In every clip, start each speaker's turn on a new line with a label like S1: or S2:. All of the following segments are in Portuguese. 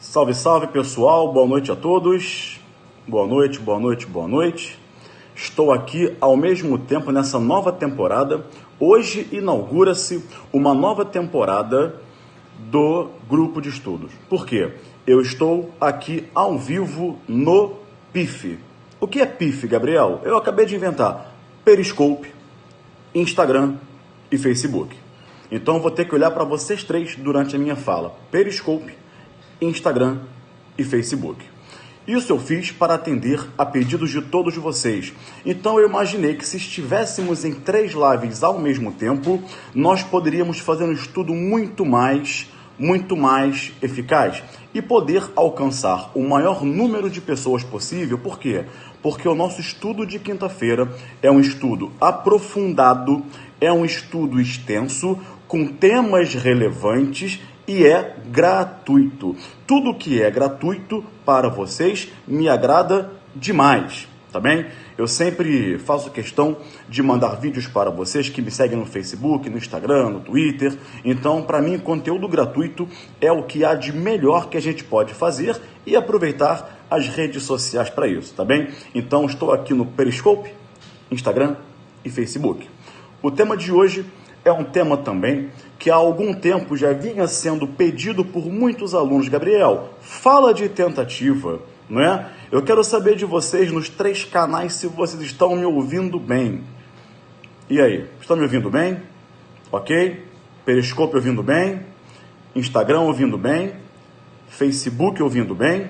S1: Salve, salve pessoal, boa noite a todos. Boa noite, boa noite, boa noite. Estou aqui ao mesmo tempo nessa nova temporada. Hoje inaugura-se uma nova temporada do grupo de estudos. Por quê? Eu estou aqui ao vivo no PIF. O que é PIF, Gabriel? Eu acabei de inventar Periscope, Instagram e Facebook. Então eu vou ter que olhar para vocês três durante a minha fala. Periscope, Instagram e Facebook. Isso eu fiz para atender a pedidos de todos vocês. Então eu imaginei que se estivéssemos em 3 lives ao mesmo tempo, nós poderíamos fazer um estudo muito mais eficaz e poder alcançar o maior número de pessoas possível. Por quê? Porque o nosso estudo de quinta-feira é um estudo aprofundado, é um estudo extenso, com temas relevantes e é gratuito. Tudo que é gratuito para vocês me agrada demais, tá bem? Eu sempre faço questão de mandar vídeos para vocês que me seguem no Facebook, no Instagram, no Twitter. Então, para mim, conteúdo gratuito é o que há de melhor que a gente pode fazer e aproveitar as redes sociais para isso, tá bem? Então, estou aqui no Periscope, Instagram e Facebook. O tema de hoje é um tema também que há algum tempo já vinha sendo pedido por muitos alunos. Gabriel, fala de tentativa, não é? Eu quero saber de vocês nos 3 canais se vocês estão me ouvindo bem. E aí, estão me ouvindo bem? Ok? Periscope ouvindo bem? Instagram ouvindo bem? Facebook ouvindo bem?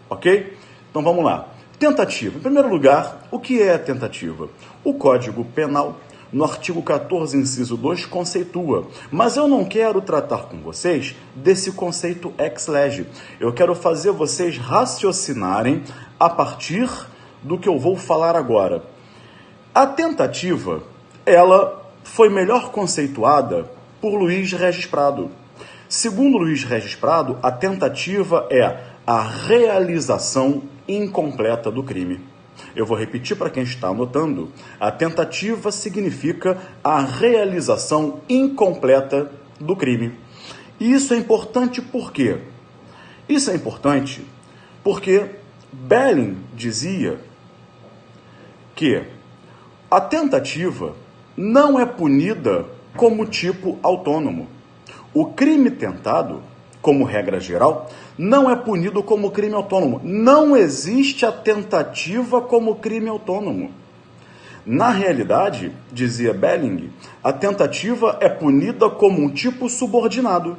S1: Ok? Então vamos lá. Tentativa. Em primeiro lugar, o que é tentativa? O Código Penal, no artigo 14, inciso 2, conceitua. Mas eu não quero tratar com vocês desse conceito ex lege. Eu quero fazer vocês raciocinarem a partir do que eu vou falar agora. A tentativa, ela foi melhor conceituada por Luiz Regis Prado. Segundo Luiz Regis Prado, a tentativa é a realização incompleta do crime. Eu vou repetir para quem está anotando. A tentativa significa a realização incompleta do crime. E isso é importante por quê? Isso é importante porque Belling dizia que a tentativa não é punida como tipo autônomo. O crime tentado, como regra geral, não é punido como crime autônomo. Não existe a tentativa como crime autônomo. Na realidade, dizia Belling, a tentativa é punida como um tipo subordinado.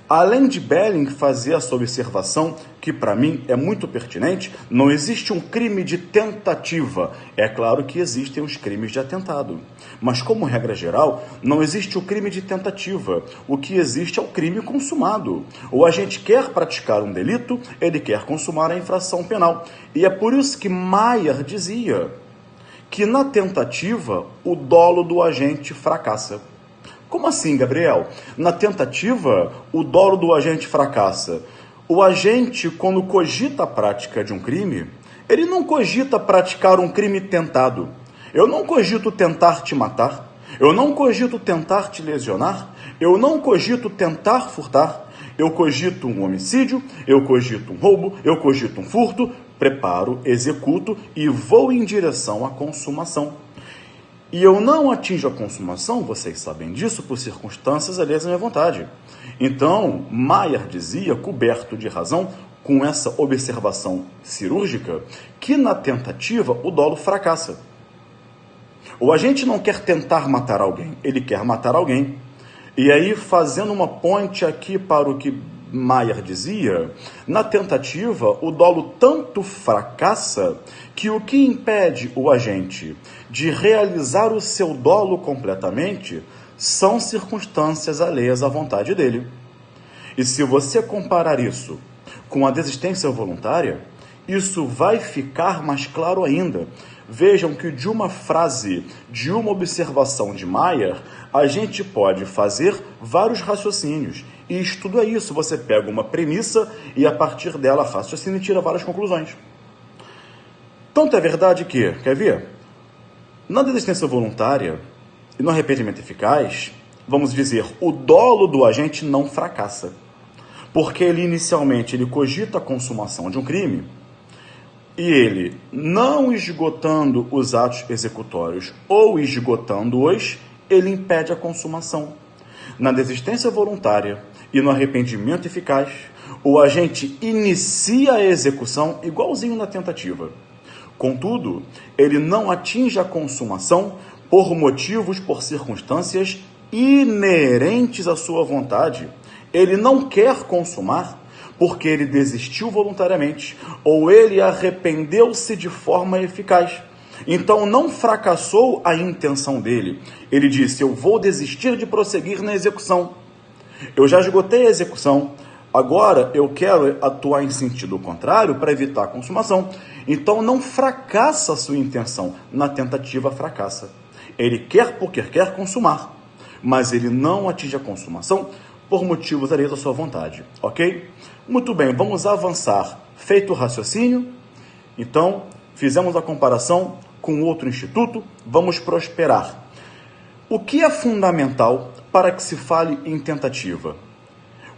S1: Além de Belling fazer essa observação, que para mim é muito pertinente, não existe um crime de tentativa. É claro que existem os crimes de atentado. Mas, como regra geral, não existe o crime de tentativa. O que existe é o crime consumado. O agente quer praticar um delito, ele quer consumar a infração penal. E é por isso que Maier dizia que na tentativa o dolo do agente fracassa. Como assim, Gabriel? Na tentativa, o dolo do agente fracassa. O agente, quando cogita a prática de um crime, ele não cogita praticar um crime tentado. Eu não cogito tentar te matar. Eu não cogito tentar te lesionar. Eu não cogito tentar furtar. Eu cogito um homicídio, eu cogito um roubo, eu cogito um furto, preparo, executo e vou em direção à consumação. E eu não atinjo a consumação, vocês sabem disso, por circunstâncias alheias à minha vontade. Então, Maier dizia, coberto de razão, com essa observação cirúrgica, que na tentativa o dolo fracassa. O agente não quer tentar matar alguém, ele quer matar alguém. E aí, fazendo uma ponte aqui para o que Maier dizia, na tentativa o dolo tanto fracassa que o que impede o agente de realizar o seu dolo completamente são circunstâncias alheias à vontade dele. E se você comparar isso com a desistência voluntária, isso vai ficar mais claro ainda. Vejam que de uma frase, de uma observação de Maier, a gente pode fazer vários raciocínios. E estudo é isso, você pega uma premissa e a partir dela raciocina e tira várias conclusões. Tanto é verdade que, quer ver? Na desistência voluntária e no arrependimento eficaz, vamos dizer, o dolo do agente não fracassa. porque ele inicialmente ele cogita a consumação de um crime, e ele, não esgotando os atos executórios ou esgotando-os, ele impede a consumação. Na desistência voluntária e no arrependimento eficaz, o agente inicia a execução igualzinho na tentativa. Contudo, ele não atinge a consumação por circunstâncias inerentes à sua vontade. Ele não quer consumar porque ele desistiu voluntariamente ou ele arrependeu-se de forma eficaz. Então não fracassou a intenção dele. Ele disse: eu vou desistir de prosseguir na execução. Eu já esgotei a execução. Agora eu quero atuar em sentido contrário para evitar a consumação. Então não fracassa a sua intenção. Na tentativa fracassa. Ele quer porque quer consumar, mas ele não atinge a consumação por motivos alheios à sua vontade, ok? Muito bem, vamos avançar. Feito o raciocínio, então fizemos a comparação com outro instituto, vamos prosperar. O que é fundamental para que se fale em tentativa?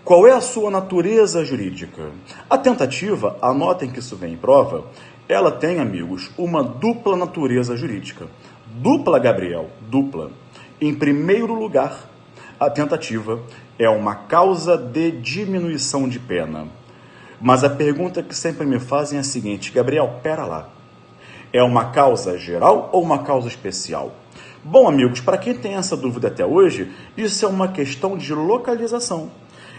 S1: Qual é a sua natureza jurídica? A tentativa, anotem que isso vem em prova, ela tem, amigos, uma dupla natureza jurídica. Dupla, Gabriel, dupla. Em primeiro lugar, a tentativa é uma causa de diminuição de pena. Mas a pergunta que sempre me fazem é a seguinte: Gabriel, pera lá. É uma causa geral ou uma causa especial? Bom, amigos, para quem tem essa dúvida até hoje, isso é uma questão de localização.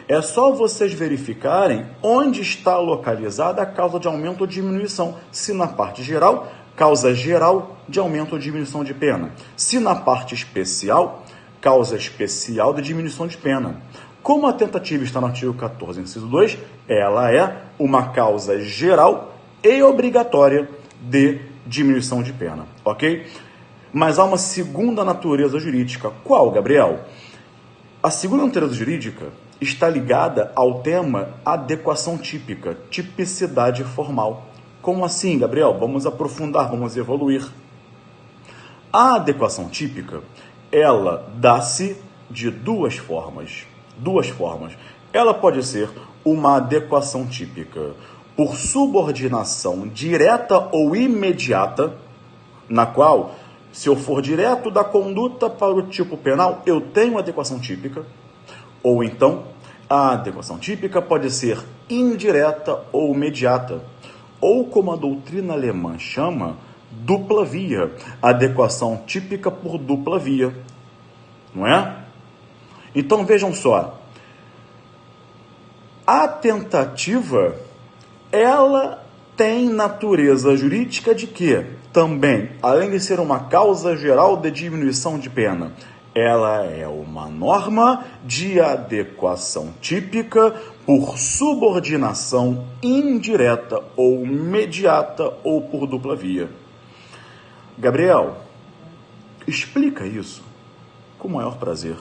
S1: É só vocês verificarem onde está localizada a causa de aumento ou diminuição. Se na parte geral, causa geral de aumento ou diminuição de pena. Se na parte especial, causa especial de diminuição de pena. Como a tentativa está no artigo 14, inciso 2, ela é uma causa geral e obrigatória de diminuição de pena, ok? Mas há uma segunda natureza jurídica. Qual, Gabriel? A segunda natureza jurídica está ligada ao tema adequação típica, tipicidade formal. Como assim, Gabriel? Vamos aprofundar, vamos evoluir. A adequação típica, ela dá-se de duas formas. Ela pode ser uma adequação típica por subordinação direta ou imediata, na qual, se eu for direto da conduta para o tipo penal, eu tenho adequação típica. Ou então, a adequação típica pode ser indireta ou imediata, ou como a doutrina alemã chama, dupla via, adequação típica por dupla via, não é? Então vejam só, a tentativa, ela tem natureza jurídica de quê? Também, além de ser uma causa geral de diminuição de pena, ela é uma norma de adequação típica por subordinação indireta ou imediata ou por dupla via. Gabriel, explica isso com o maior prazer.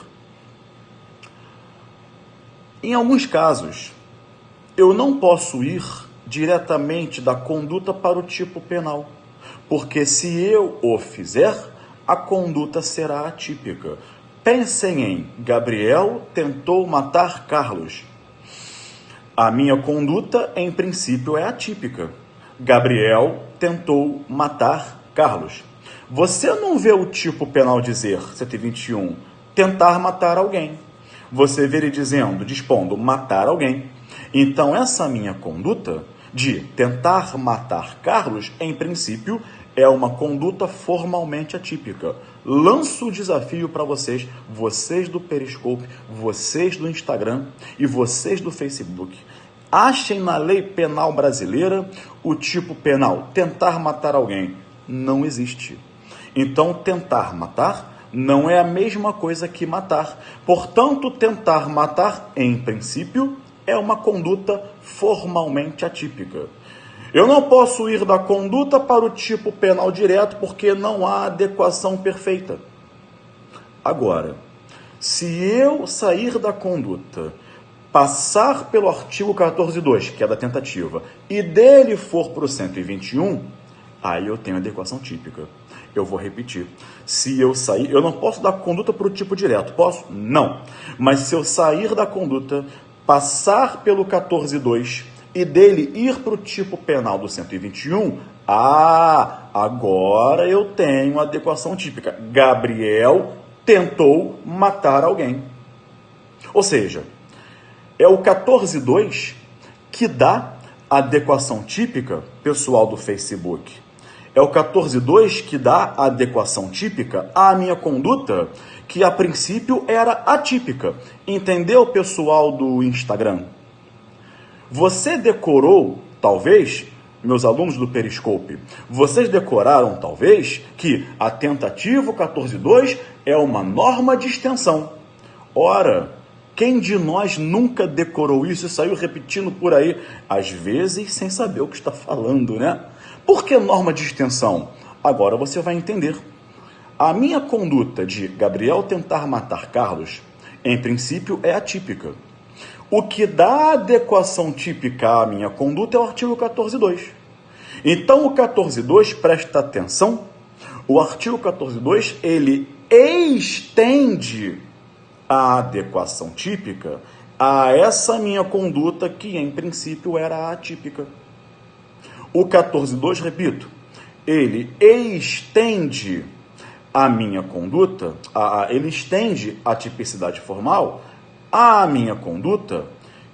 S1: Em alguns casos, eu não posso ir diretamente da conduta para o tipo penal, porque se eu o fizer, a conduta será atípica. Pensem em Gabriel tentou matar Carlos. A minha conduta, em princípio, é atípica. Gabriel tentou matar Carlos. Você não vê o tipo penal dizer, 121, tentar matar alguém. Você vê ele dizendo, dispondo, matar alguém. Então, essa minha conduta de tentar matar Carlos, em princípio, é uma conduta formalmente atípica. Lanço o desafio para vocês, vocês do Periscope, vocês do Instagram e vocês do Facebook. Achem na lei penal brasileira o tipo penal, tentar matar alguém. Não existe. Então, tentar matar não é a mesma coisa que matar. Portanto, tentar matar, em princípio, é uma conduta formalmente atípica. Eu não posso ir da conduta para o tipo penal direto porque não há adequação perfeita. Agora, se eu sair da conduta, passar pelo artigo 14.2, que é da tentativa, e dele for para o 121, aí eu tenho adequação típica. Eu vou repetir. Se eu sair, eu não posso dar conduta para o tipo direto. Posso? Não. Mas se eu sair da conduta, passar pelo 14.2 e dele ir para o tipo penal do 121, agora eu tenho adequação típica. Gabriel tentou matar alguém. Ou seja, é o 14.2 que dá a adequação típica, pessoal do Facebook. É o 14.2 que dá a adequação típica à minha conduta, que a princípio era atípica. Entendeu, pessoal do Instagram? Você decorou, talvez, meus alunos do Periscope, vocês decoraram, talvez, que a tentativa 14.2 é uma norma de extensão. Ora, quem de nós nunca decorou isso e saiu repetindo por aí, às vezes sem saber o que está falando, né? Por que norma de extensão? Agora você vai entender. A minha conduta de Gabriel tentar matar Carlos, em princípio, é atípica. O que dá adequação típica à minha conduta é o artigo 14.2. Então, o 14.2, presta atenção, o artigo 14.2, ele estende a adequação típica a essa minha conduta que, em princípio, era atípica. O 14.2, repito, ele estende a minha conduta, ele estende a tipicidade formal à minha conduta,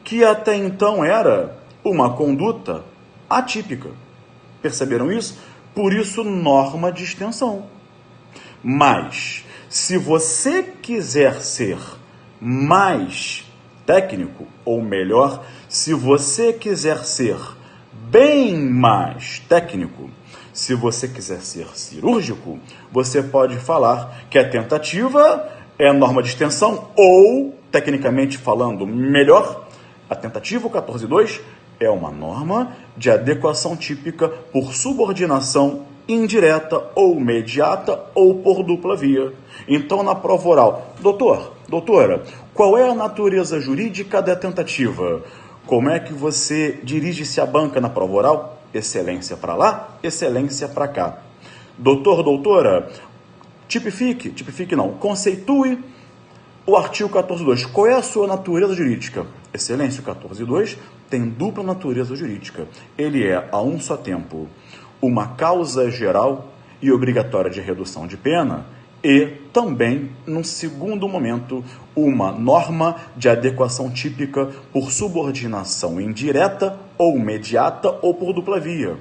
S1: que até então era uma conduta atípica. Perceberam isso? Por isso, norma de extensão. Mas, se você quiser ser mais técnico, ou melhor, se você quiser ser bem mais técnico, se você quiser ser cirúrgico, você pode falar que a tentativa é norma de extensão ou, tecnicamente falando melhor, a tentativa 14.2 é uma norma de adequação típica por subordinação indireta ou imediata ou por dupla via. Então, na prova oral, doutora, qual é a natureza jurídica da tentativa? Como é que você dirige-se à banca na prova oral? Excelência para lá, excelência para cá. Doutora, conceitue o artigo 14.2. Qual é a sua natureza jurídica? Excelência, o 14.2 tem dupla natureza jurídica. Ele é, a um só tempo, uma causa geral e obrigatória de redução de pena e também, num segundo momento, uma norma de adequação típica por subordinação indireta ou imediata ou por dupla via.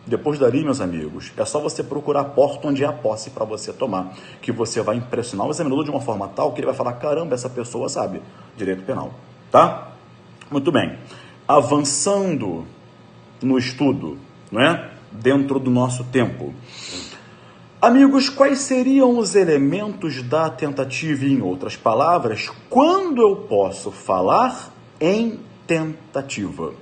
S1: Depois dali, meus amigos, é só você procurar a porta onde é a posse para você tomar, que você vai impressionar o examinador de uma forma tal que ele vai falar, caramba, essa pessoa sabe direito penal, tá? Muito bem. Avançando no estudo, não é? Dentro do nosso tempo. Amigos, quais seriam os elementos da tentativa? Em outras palavras, quando eu posso falar em tentativa?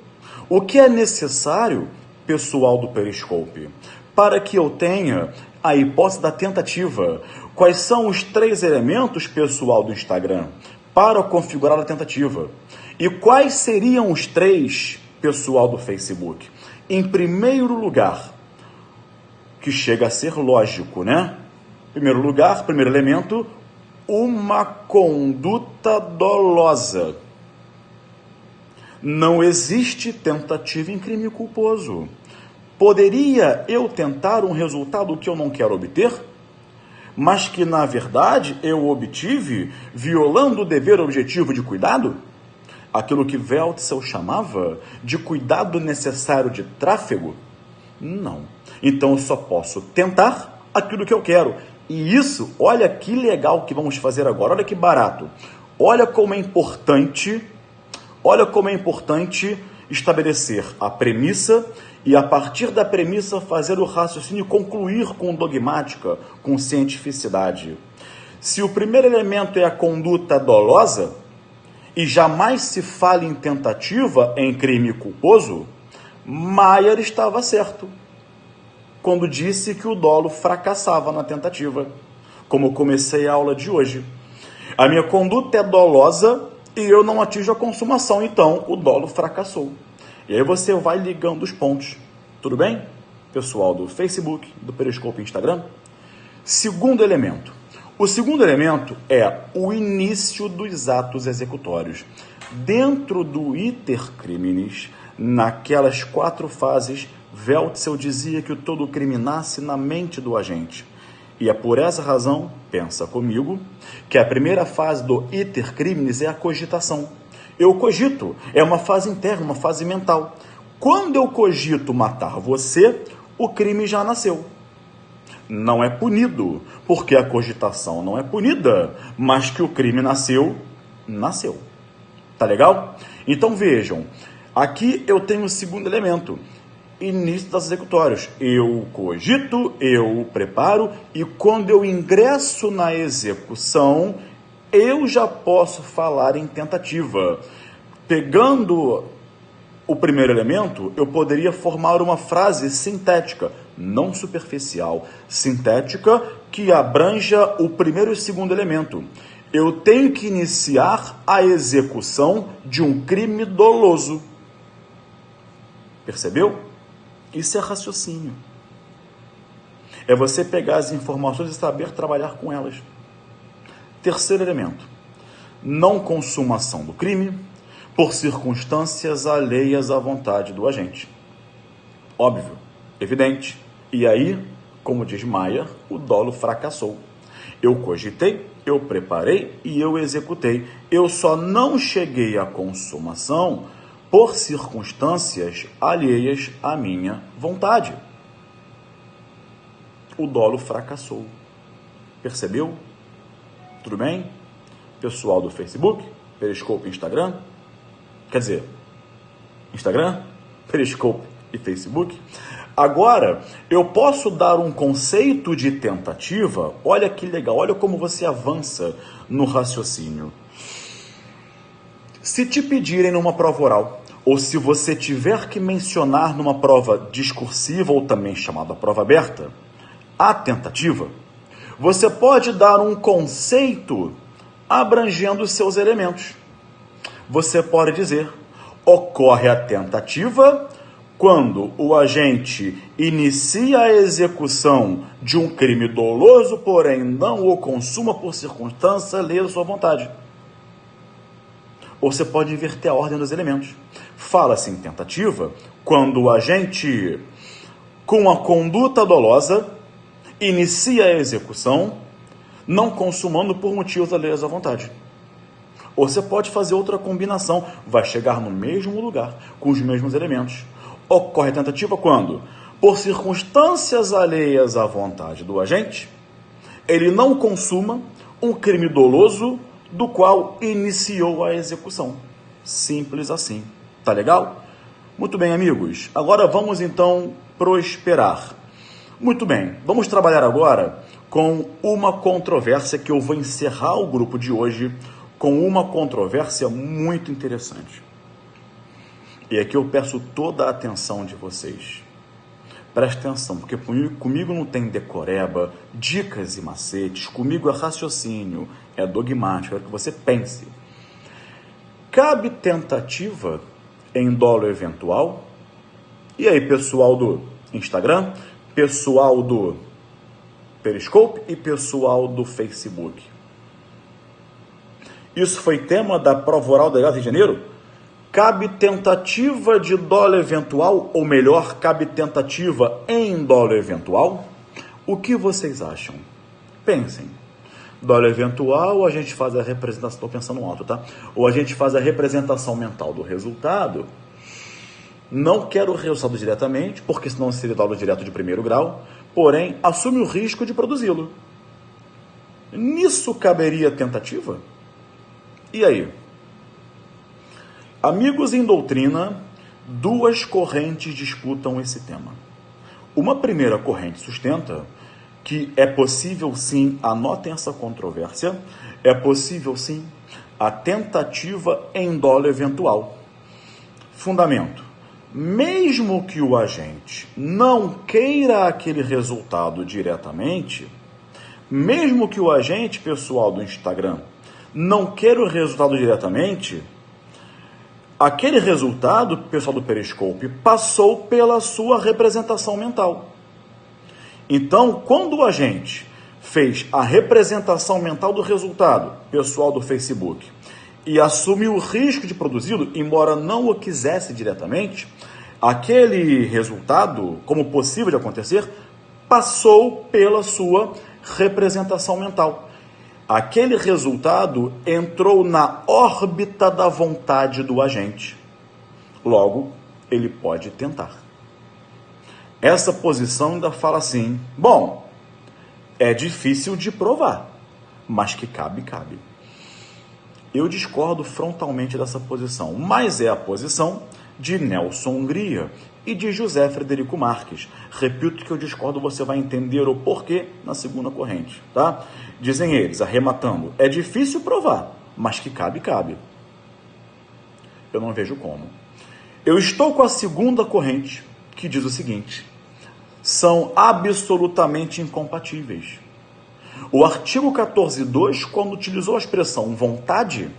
S1: O que é necessário, pessoal do Periscope, para que eu tenha a hipótese da tentativa? Quais são os 3 elementos, pessoal do Instagram, para configurar a tentativa? E quais seriam os 3, pessoal do Facebook? Em primeiro lugar, que chega a ser lógico, né? Primeiro elemento, uma conduta dolosa. Não existe tentativa em crime culposo. Poderia eu tentar um resultado que eu não quero obter, mas que, na verdade, eu obtive violando o dever objetivo de cuidado? Aquilo que Weltzel chamava de cuidado necessário de tráfego? Não. Então eu só posso tentar aquilo que eu quero. E isso, olha que legal que vamos fazer agora, olha que barato. Olha como é importante estabelecer a premissa e, a partir da premissa, fazer o raciocínio concluir com dogmática, com cientificidade. Se o primeiro elemento é a conduta dolosa, e jamais se fala em tentativa em crime culposo, Maier estava certo quando disse que o dolo fracassava na tentativa, como eu comecei a aula de hoje. A minha conduta é dolosa e eu não atinjo a consumação, então o dolo fracassou. E aí você vai ligando os pontos. Tudo bem? Pessoal do Facebook, do Periscope e Instagram. Segundo elemento. O segundo elemento é o início dos atos executórios. Dentro do iter criminis, naquelas 4 fases, Weltzel dizia que o todo crime nasce na mente do agente. E é por essa razão, pensa comigo, que a primeira fase do iter criminis é a cogitação. Eu cogito, é uma fase interna, uma fase mental. Quando eu cogito matar você, o crime já nasceu. Não é punido, porque a cogitação não é punida, mas que o crime nasceu, nasceu. Tá legal? Então vejam, aqui eu tenho o segundo elemento, início das executórias. Eu cogito, eu preparo, e quando eu ingresso na execução, eu já posso falar em tentativa. Pegando o primeiro elemento, eu poderia formar uma frase sintética, não superficial, sintética, que abranja o primeiro e o segundo elemento. Eu tenho que iniciar a execução de um crime doloso. Percebeu? Isso é raciocínio. É você pegar as informações e saber trabalhar com elas. Terceiro elemento, não consumação do crime por circunstâncias alheias à vontade do agente. Óbvio, evidente. E aí, como diz Maia, o dolo fracassou. Eu cogitei, eu preparei e eu executei. Eu só não cheguei à consumação por circunstâncias alheias à minha vontade. O dolo fracassou. Percebeu? Tudo bem? Pessoal do Facebook, Periscope e Instagram. Quer dizer, Instagram, Periscope e Facebook. Agora, eu posso dar um conceito de tentativa. Olha que legal, olha como você avança no raciocínio. Se te pedirem numa prova oral, ou se você tiver que mencionar numa prova discursiva, ou também chamada prova aberta, a tentativa, você pode dar um conceito abrangendo os seus elementos. Você pode dizer, ocorre a tentativa quando o agente inicia a execução de um crime doloso, porém não o consuma por circunstância alheia à sua vontade. Ou você pode inverter a ordem dos elementos. Fala-se em tentativa quando o agente, com a conduta dolosa, inicia a execução, não consumando por motivos alheios à vontade. Ou você pode fazer outra combinação, vai chegar no mesmo lugar, com os mesmos elementos. Ocorre a tentativa quando, por circunstâncias alheias à vontade do agente, ele não consuma um crime doloso do qual iniciou a execução. Simples assim. Tá legal? Muito bem, amigos. Agora vamos então prosperar. Muito bem, vamos trabalhar agora com uma controvérsia que eu vou encerrar o grupo de hoje com uma controvérsia muito interessante. E aqui eu peço toda a atenção de vocês. Preste atenção, porque comigo não tem decoreba, dicas e macetes, comigo é raciocínio, é dogmático, é que você pense. Cabe tentativa em dolo eventual? E aí, pessoal do Instagram, pessoal do Periscope e pessoal do Facebook? Isso foi tema da prova oral da Rio de Janeiro? Cabe tentativa de dolo eventual, ou melhor, cabe tentativa em dolo eventual? O que vocês acham? Pensem. Dolo eventual, a gente faz a representação, estou pensando alto, tá? Ou a gente faz a representação mental do resultado. Não quero o resultado diretamente, porque senão seria dolo direto de primeiro grau, porém, assume o risco de produzi-lo. Nisso caberia tentativa? E aí? Amigos em doutrina, duas correntes disputam esse tema. Uma primeira corrente sustenta que é possível sim, anotem essa controvérsia, é possível sim a tentativa em dolo eventual. Fundamento: mesmo que o agente não queira aquele resultado diretamente, mesmo que o agente, pessoal do Instagram, não queira o resultado diretamente, aquele resultado, pessoal do Periscope, passou pela sua representação mental. Então, quando o agente fez a representação mental do resultado, pessoal do Facebook, e assumiu o risco de produzi-lo, embora não o quisesse diretamente, aquele resultado, como possível de acontecer, passou pela sua representação mental. Aquele resultado entrou na órbita da vontade do agente. Logo, ele pode tentar. Essa posição ainda fala assim: bom, é difícil de provar, mas que cabe. Eu discordo frontalmente dessa posição, mas é a posição de Nelson Hungria e de José Frederico Marques. Repito que eu discordo, você vai entender o porquê na segunda corrente, tá? Dizem eles, arrematando: é difícil provar, mas que cabe. Eu não vejo como. Eu estou com a segunda corrente, que diz o seguinte: são absolutamente incompatíveis. O artigo 14.2, quando utilizou a expressão vontade,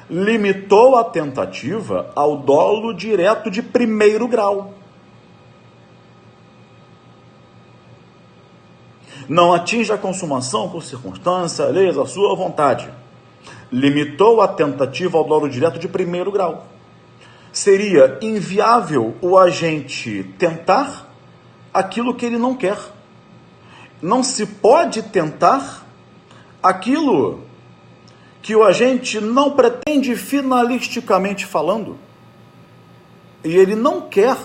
S1: limitou a tentativa ao dolo direto de primeiro grau. Não atinge a consumação por circunstância alheia à sua vontade. Limitou a tentativa ao dolo direto de primeiro grau. Seria inviável o agente tentar aquilo que ele não quer. Não se pode tentar aquilo que o agente não pretende finalisticamente falando. E ele não quer,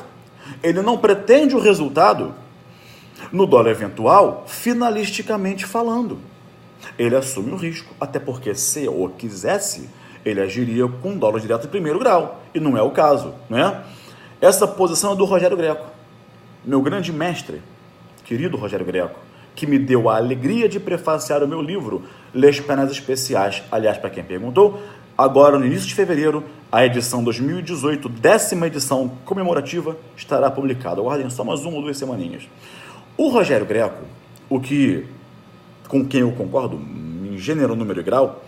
S1: ele não pretende o resultado no dolo eventual finalisticamente falando. Ele assume o risco, até porque se o quisesse, ele agiria com dolo direto de primeiro grau, e não é o caso, né? Essa posição é do Rogério Greco, meu grande mestre, querido Rogério Greco, que me deu a alegria de prefaciar o meu livro Les Penas Especiais. Aliás, para quem perguntou, agora no início de fevereiro, a edição 2018, 10ª edição comemorativa, estará publicada. Aguardem só mais 1 ou 2 semaninhas. O Rogério Greco, com quem eu concordo em gênero, número e grau,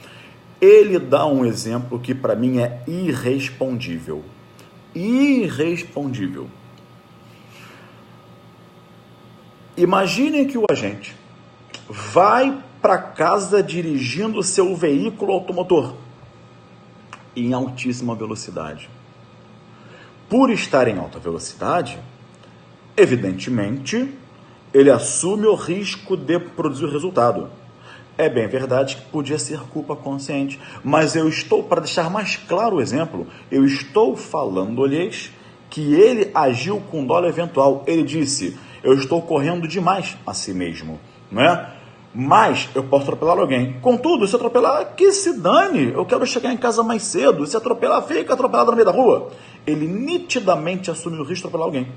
S1: ele dá um exemplo que para mim é irrespondível. Irrespondível. Imaginem que o agente vai para casa dirigindo seu veículo automotor em altíssima velocidade. Por estar em alta velocidade, evidentemente, ele assume o risco de produzir o resultado. É bem verdade que podia ser culpa consciente, mas eu estou, para deixar mais claro o exemplo, eu estou falando-lhes que ele agiu com dolo eventual. Ele disse: eu estou correndo demais a si mesmo, não é? Mas eu posso atropelar alguém. Contudo, se atropelar, que se dane. Eu quero chegar em casa mais cedo. Se atropelar, fica atropelado no meio da rua. Ele nitidamente assume o risco de atropelar alguém.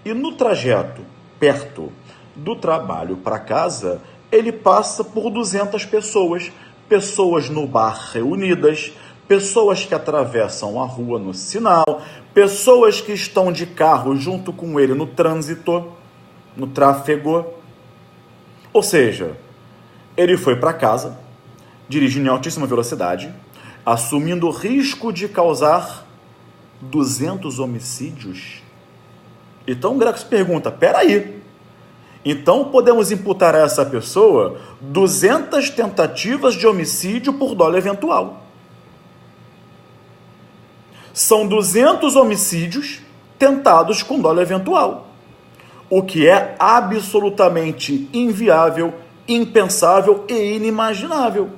S1: E no trajeto, perto do trabalho para casa, ele passa por 200 pessoas. Pessoas no bar reunidas, pessoas que atravessam a rua no sinal, pessoas que estão de carro junto com ele no trânsito, no tráfego. Ou seja, ele foi para casa, dirigindo em altíssima velocidade, assumindo o risco de causar 200 homicídios. Então o Greco se pergunta: peraí, então podemos imputar a essa pessoa 200 tentativas de homicídio por dolo eventual. São 200 homicídios tentados com dolo eventual, o que é absolutamente inviável, impensável e inimaginável.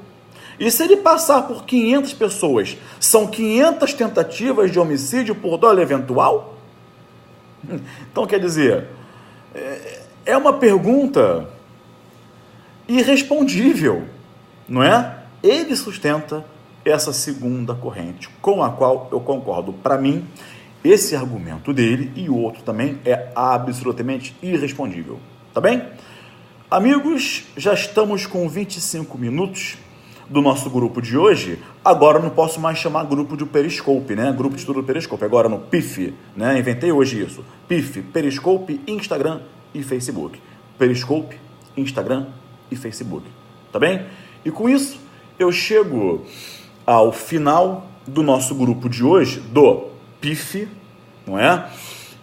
S1: E se ele passar por 500 pessoas, são 500 tentativas de homicídio por dolo eventual? Então, quer dizer, é uma pergunta irrespondível, não é? Ele sustenta essa segunda corrente, com a qual eu concordo. Para mim, esse argumento dele e o outro também é absolutamente irrespondível. Tá bem? Amigos, já estamos com 25 minutos do nosso grupo de hoje. Agora não posso mais chamar grupo de Periscope, né? Grupo de estudo do Periscope. Agora no PIF, né? Inventei hoje isso. PIF, Periscope, Instagram e Facebook. Periscope, Instagram e Facebook. Tá bem? E com isso, eu chego ao final do nosso grupo de hoje, do PIF, não é?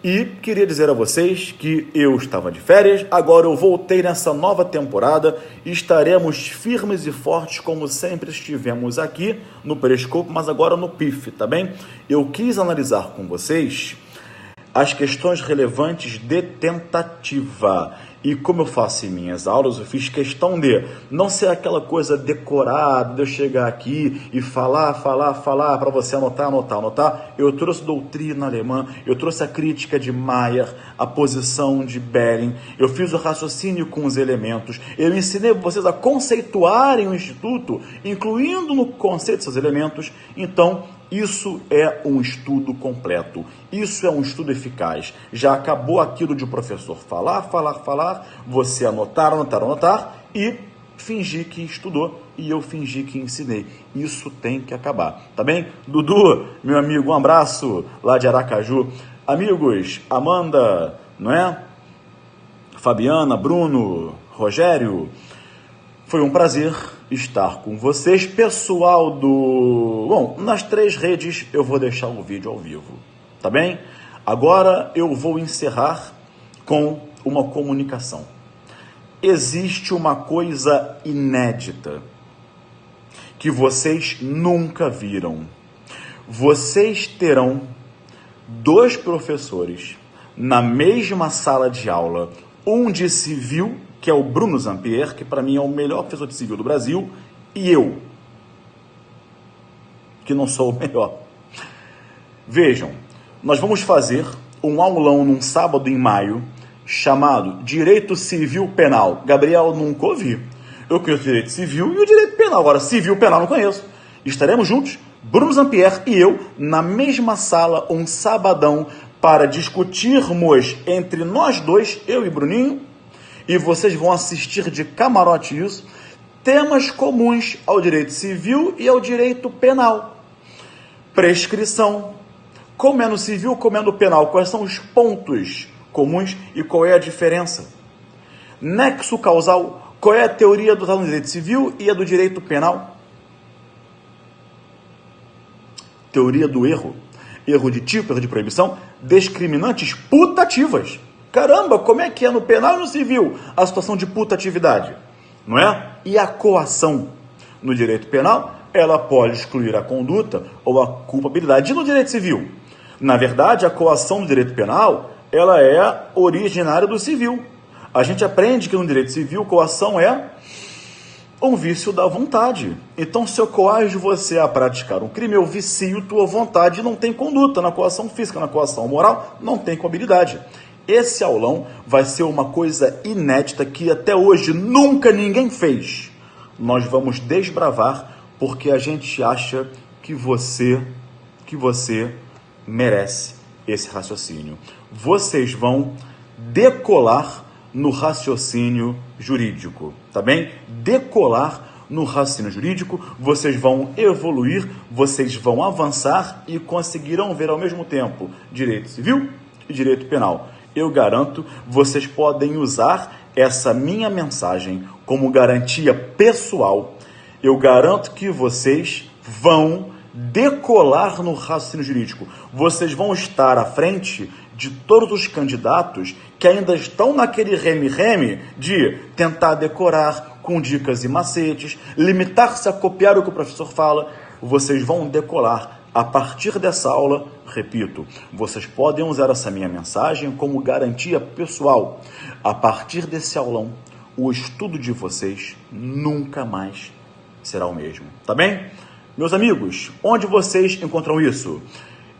S1: E queria dizer a vocês que eu estava de férias, agora eu voltei nessa nova temporada e estaremos firmes e fortes como sempre estivemos aqui no Periscope, mas agora no PIF, tá bem? Eu quis analisar com vocês as questões relevantes de tentativa. E como eu faço em minhas aulas, eu fiz questão de não ser aquela coisa decorada, de eu chegar aqui e falar, para você anotar. Eu trouxe doutrina alemã, eu trouxe a crítica de Mayer, a posição de Behring, eu fiz o raciocínio com os elementos, eu ensinei vocês a conceituarem o Instituto, incluindo no conceito seus elementos. Então, isso é um estudo completo, isso é um estudo eficaz. Já acabou aquilo de o professor falar, você anotar e fingir que estudou e eu fingi que ensinei. Isso tem que acabar, tá bem? Dudu, meu amigo, um abraço lá de Aracaju. Amigos, Amanda, não é? Fabiana, Bruno, Rogério, foi um prazer estar com vocês. Pessoal Bom, nas 3 redes eu vou deixar o vídeo ao vivo, tá bem? Agora eu vou encerrar com uma comunicação. Existe uma coisa inédita que vocês nunca viram. Vocês terão 2 professores na mesma sala de aula, um de civil, que é o Bruno Zampier, que para mim é o melhor professor de civil do Brasil, e eu, que não sou o melhor. Vejam, nós vamos fazer um aulão num sábado em maio, chamado Direito Civil Penal. Gabriel, nunca ouvi. Eu conheço o Direito Civil e o Direito Penal. Agora, Civil Penal não conheço. Estaremos juntos, Bruno Zampier e eu, na mesma sala, um sabadão, para discutirmos entre nós 2, eu e Bruninho, e vocês vão assistir de camarote isso, temas comuns ao direito civil e ao direito penal. Prescrição. Como é no civil, como é no penal? Quais são os pontos comuns e qual é a diferença? Nexo causal. Qual é a teoria do direito civil e a do direito penal? Teoria do erro. Erro de tipo, erro de proibição. Discriminantes putativas. Caramba, como é que é no penal e no civil a situação de putatividade? Não é? E a coação? No direito penal, ela pode excluir a conduta ou a culpabilidade. E no direito civil? Na verdade, a coação no direito penal, ela é originária do civil. A gente aprende que no direito civil, coação é um vício da vontade. Então, se eu coajo você a praticar um crime, eu vicio tua vontade e não tem conduta. Na coação física, na coação moral, não tem culpabilidade. Esse aulão vai ser uma coisa inédita que até hoje nunca ninguém fez. Nós vamos desbravar porque a gente acha que você merece esse raciocínio. Vocês vão decolar no raciocínio jurídico, tá bem? Decolar no raciocínio jurídico, vocês vão evoluir, vocês vão avançar e conseguirão ver ao mesmo tempo direito civil e direito penal. Eu garanto, vocês podem usar essa minha mensagem como garantia pessoal. Eu garanto que vocês vão decolar no raciocínio jurídico. Vocês vão estar à frente de todos os candidatos que ainda estão naquele reme-reme de tentar decorar com dicas e macetes, limitar-se a copiar o que o professor fala. Vocês vão decolar. A partir dessa aula, repito, vocês podem usar essa minha mensagem como garantia pessoal. A partir desse aulão, o estudo de vocês nunca mais será o mesmo, tá bem? Meus amigos, onde vocês encontram isso?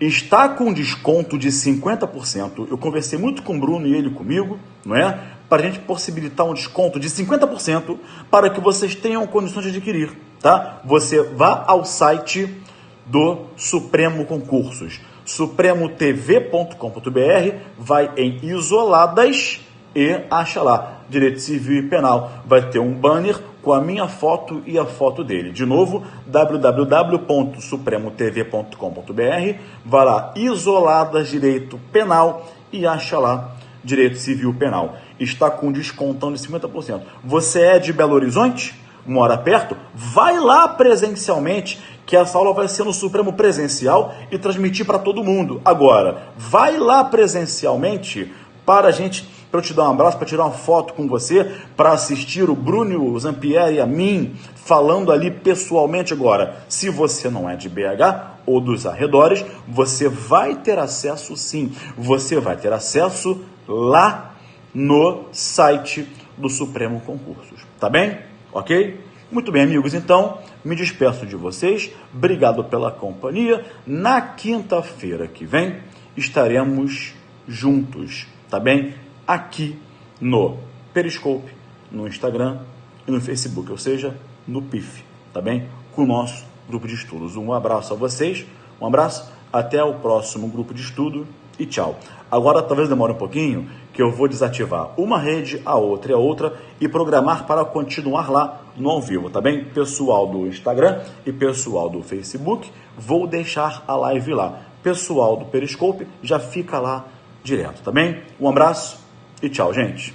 S1: Está com desconto de 50%. Eu conversei muito com o Bruno e ele comigo, não é? Para a gente possibilitar um desconto de 50% para que vocês tenham condições de adquirir, tá? Você vá ao site do Supremo Concursos, supremotv.com.br, vai em isoladas e acha lá, direito civil e penal. Vai ter um banner com a minha foto e a foto dele. De novo, www.supremotv.com.br, vai lá, isoladas, direito penal e acha lá, direito civil penal. Está com descontão de 50%. Você é de Belo Horizonte? mora perto, vai lá presencialmente, que essa aula vai ser no Supremo presencial e transmitir para todo mundo. Agora, vai lá presencialmente para eu te dar um abraço, para tirar uma foto com você, para assistir o Bruno Zampieri e a mim falando ali pessoalmente. Agora, se você não é de BH ou dos arredores, você vai ter acesso sim. Você vai ter acesso lá no site do Supremo Concursos. Tá bem? Ok? Muito bem, amigos. Então, me despeço de vocês. Obrigado pela companhia. Na quinta-feira que vem, estaremos juntos, tá bem? Aqui no Periscope, no Instagram e no Facebook, ou seja, no PIF, tá bem? Com o nosso grupo de estudos. Um abraço a vocês, um abraço, até o próximo grupo de estudo e tchau. Agora talvez demore um pouquinho, que eu vou desativar uma rede, a outra e programar para continuar lá no ao vivo, tá bem? Pessoal do Instagram e pessoal do Facebook, vou deixar a live lá. Pessoal do Periscope já fica lá direto, tá bem? Um abraço e tchau, gente.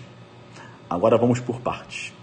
S1: Agora vamos por partes.